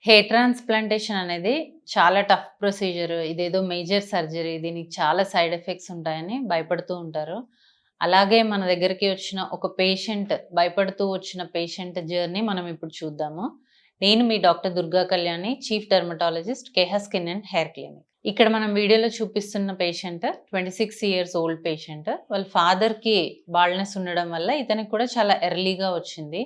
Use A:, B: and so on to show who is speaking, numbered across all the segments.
A: Hair transplantation అనేది చాలా tough procedure. ఇదేదో మేజర్ సర్జరీ. దీనికి చాలా సైడ్ ఎఫెక్ట్స్ ఉంటాయని భయపడుతూ ఉంటారు. అలాగే మన దగ్గరికి వచ్చిన ఒక పేషెంట్ భయపడుతూ వచ్చిన పేషెంట్ జర్నీ మనం ఇప్పుడు చూద్దాము. నేను మీ doctor Durga Kalyani, chief dermatologist, కేహ స్కిన్ అండ్ హెయిర్ క్లినిక్. ఇక్కడ మనం వీడియోలో చూపిస్తున్న పేషెంట్ 26 ఇయర్స్ ఓల్డ్ పేషెంట్. వాళ్ళ ఫాదర్‌కి బాల్డ్‌నెస్ ఉండడం వల్ల ఇతనికి కూడా చాలా ఎర్లీగా వచ్చింది.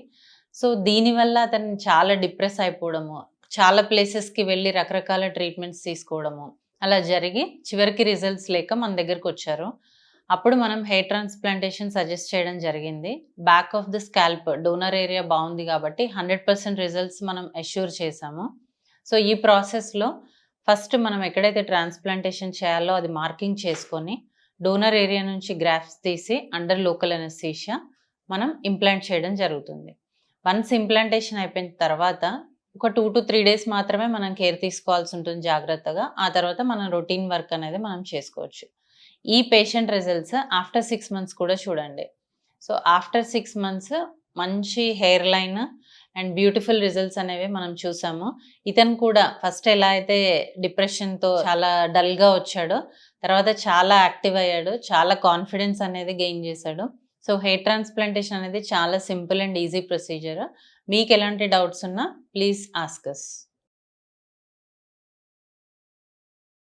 A: సో, దీనివల్ల అతను చాలా డిప్రెస్ అయిపోవడము, చాలా ప్లేసెస్‌కి వెళ్లి రకరకాల ట్రీట్మెంట్స్ తీసుకోవడము, అలా జరిగి చివరికి రిజల్ట్స్ లేక మన దగ్గరకొచ్చారు. అప్పుడు మనం హెయిర్ ట్రాన్స్‌ప్లాంటేషన్ సజెస్ట్ చేయడం జరిగింది. Back of the scalp donor area బావుంది కాబట్టి 100% రిజల్ట్స్ మనం అష్యూర్ చేశాము. సో, ఈ ప్రాసెస్‌లో ఫస్ట్ మనం ఎక్కడైతే ట్రాన్స్‌ప్లాంటేషన్ చేయాలో అది మార్కింగ్ చేసుకొని, డోనర్ ఏరియా నుంచి గ్రాఫ్ట్స్ తీసి అండర్ లోకల్ అనస్థీషియా మనం ఇంప్లాంట్ చేయడం జరుగుతుంది. వన్స్ ఇంప్లాంటేషన్ అయిపోయిన తర్వాత ఒక 2-3 డేస్ మాత్రమే మనం కేర్ తీసుకోవాల్సి ఉంటుంది జాగ్రత్తగా. ఆ తర్వాత మన రొటీన్ వర్క్ అనేది మనం చేసుకోవచ్చు. ఈ పేషెంట్ రిజల్ట్స్ ఆఫ్టర్ 6 మంత్స్ కూడా చూడండి. సో, ఆఫ్టర్ 6 మంత్స్ మంచి hair line and beautiful results అనేవి మనం చూసాము. ఇతను కూడా ఫస్ట్ ఎలా అయితే డిప్రెషన్‌తో చాలా డల్‌గా వచ్చాడో, తర్వాత చాలా యాక్టివ్ అయ్యాడు. చాలా కాన్ఫిడెన్స్ అనేది గెయిన్ చేశాడు. సో, హెయిర్ ట్రాన్స్‌ప్లాంటేషన్ అనేది చాలా సింపుల్ అండ్ ఈజీ ప్రొసీజర్. మీకెలాంటి డౌట్స్ ఉన్నా ప్లీజ్ ఆస్క్ అస్.